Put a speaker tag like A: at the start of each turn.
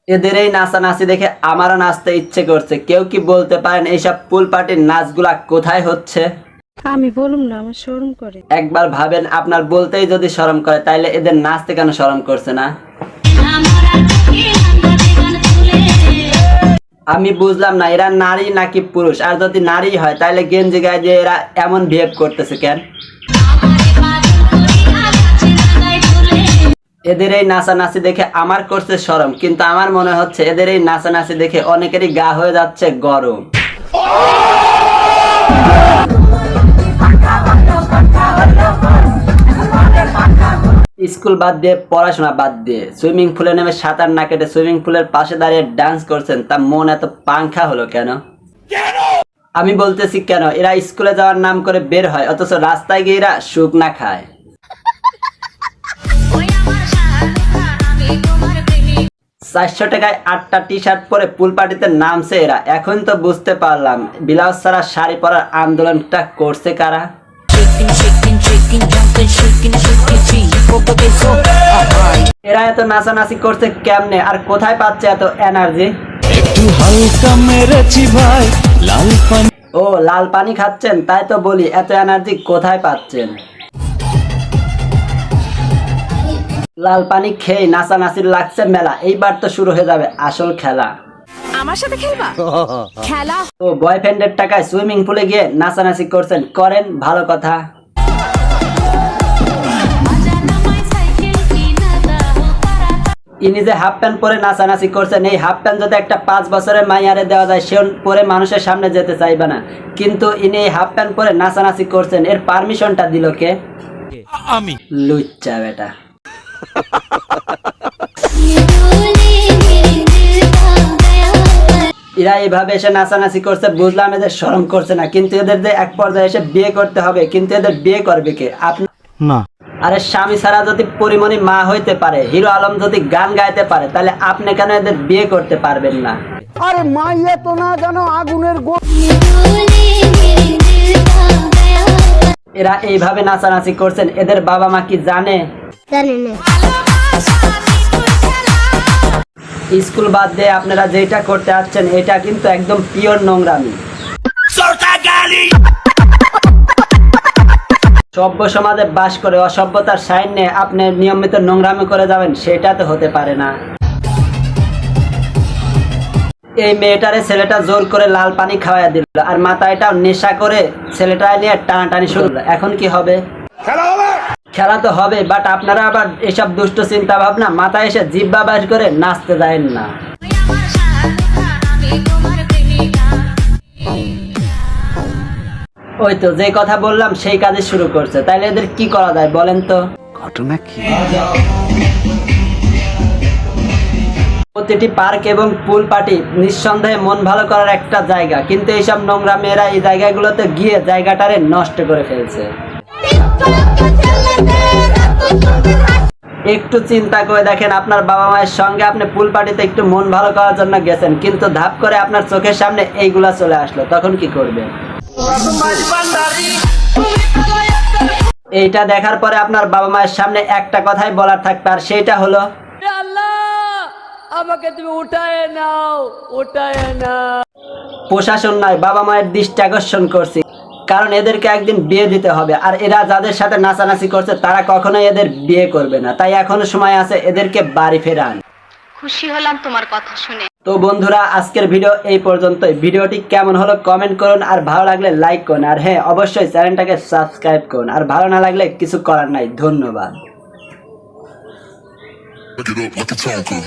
A: এদের এই নাচানাচি দেখে আমারও নাচতে ইচ্ছে করছে। কেউ কি বলতে পারেন এইসব পুল পার্টির নাচগুলা কোথায় হচ্ছে?
B: আমি বলুম না, আমার শরম করে।
A: একবার ভাবেন, আপনার বলতেই যদি শরম করে তাইলে এদের নাচতে কেন শরম করছে না? আমি বুঝলাম না এরা নারী নাকি পুরুষ, আর যদি নারী হয় তাহলে গেঞ্জি গায়ে দিয়ে এরা এমন বিহেভ করতেছে কেন? এদের এই নাচানাচি দেখে আমার করছে শরম, কিন্তু আমার মনে হচ্ছে এদের এই নাচানাচি দেখে অনেকেরই গা হয়ে যাচ্ছে গরম। স্কুল বাদ দিয়ে, পড়াশোনা বাদ দিয়ে সুইমিং পুলে নেমে সাঁতার না কেটে সুইমিং পুলের পাশে দাঁড়িয়ে ডান্স করছেন, তা মন এত পাংখা হলো কেন? আমি বলতেছি কেন? এরা স্কুলে যাওয়ার নাম করে বের হয়, অথচ রাস্তায় গিয়ে এরা শুকনা খায়। 400 টাকায় 8টা টি শার্ট পরে পুল পার্টিতে নামছে এরা। এখন তো বুঝতে পারলাম ব্লাউজ ছাড়া শাড়ি পরার আন্দোলনটা করছে কারা। এরা এত নাচানাচি করছে কেমনে, আর কোথায় পাচ্ছে এত এনার্জি? ও লাল পানি খাচ্ছেন, তাই তো বলি এত এনার্জি কোথায় পাচ্ছেন? লাল পানি খেয়ে নাচানাচির লাগছে মেলা। এইবার তো শুরু হয়ে যাবে আসল খেলা।
B: আমার সাথে খেলবা? খেলা?
A: ও বয়ফ্রেন্ডের টাকায় সুইমিং পুলে গিয়ে নাচানাচি করছেন, করেন, ভালো কথা। ইনি যে হাফ প্যান্ট পরে নাচানাচি করছেন, এই হাফ প্যান্ট যদি একটা 5 বছরের মাইয়ারে দেওয়া যায় সে পরে মানুষের সামনে যেতে চাইবে না, কিন্তু ইনি এই হাফ প্যান্ট পরে নাচানাচি করছেন, এর পারমিশনটা দিল কে?
C: আমি।
A: লুচ্চা বেটা। এরা এইভাবে এসে নাচানাচি করছে, বুঝলাম এদের শরম করছে না, কিন্তু এদের যে এক পর্যায়ে এসে বিয়ে করতে হবে, কিন্তু এদের বিয়ে করবে কে? আপনি
C: না।
A: আরে স্বামী ছাড়া যদি পরিমণি মা হইতে পারে, হিরো আলম যদি গান গাইতে পারে, তাহলে আপনি কেন এদের বিয়ে করতে পারবেন না?
D: আরে মাইয়া তো না জানো আগুনের
A: এরা এইভাবে নাচানাচি করছেন, এদের বাবা মা কি জানে?
B: জানি না।
A: স্কুল বাদ দিয়ে আপনারা যেটা করতে আসছেন এটা কিন্তু একদম পিওর নোংরামি। সভ্য সমাজে বাস করে অসভ্যতার সাইন নিয়ে আপনি নিয়মিত নোংরামি করে যাবেন, সেটা তো হতে পারে না। এই মেয়েটারে ছেলেটা জোর করে লাল পানি খাওয়াই দিল, আর মাথায়টাও নেশা করে ছেলেটা নিয়ে টানাটানি শুরু হলো। এখন কি হবে? খেলা তো হবে, বাট আপনারা আবার এসব দুষ্ট চিন্তা ভাবনা মাথায় এসে জিব্বা বাইর করে নাচতে যায়েন না। ওই তো যে কথা বললাম সেই কাজে শুরু করছে, তাইলে এদের কি করা যায় বলেন তো?
D: ঘটনা কি?
A: প্রতিটি পার্ক এবং পুল পার্টি নিঃসন্দেহে মন ভালো করার একটা জায়গা, কিন্তু এইসব নোংরা মেয়েরা এই জায়গাগুলোতে গিয়ে জায়গাটারে নষ্ট করে ফেলছে। একটু চিন্তা করে দেখেন, আপনার বাবা মায়ের সঙ্গে আপনি পুল পার্টিতে একটু মন ভালো করার জন্য গেছেন, কিন্তু ধাপ করে আপনার চোখের সামনে এইগুলা চলে আসলো, তখন কি করবেন? এইটা দেখার পরে আপনার বাবা মায়ের সামনে একটা কথাই বলার থাকবে, আর সেইটা হলো
E: আমাকে তুমি উঠায় নাও, উঠায় নাও।
A: প্রশাসন নয়, বাবা মায়ের দৃষ্টি আকর্ষণ করছি, কারণ এদেরকে একদিন বিয়ে দিতে হবে, আর এরা যাদের সাথে নাচানাচি করছে তারা কখনোই এদের বিয়ে করবে না, তাই এখনো সময় আছে, এদেরকে বাড়ি ফেরান।
B: খুশি হলাম তোমার কথা শুনে।
A: তো বন্ধুরা, আজকের ভিডিও এই পর্যন্তই। ভিডিওটি কেমন হলো কমেন্ট করুন, আর ভালো লাগলে লাইক করুন, আর হ্যাঁ অবশ্যই চ্যানেলটাকে সাবস্ক্রাইব করুন, আর ভালো না লাগলে কিছু করার নাই। ধন্যবাদ।
F: Look it up like a talker.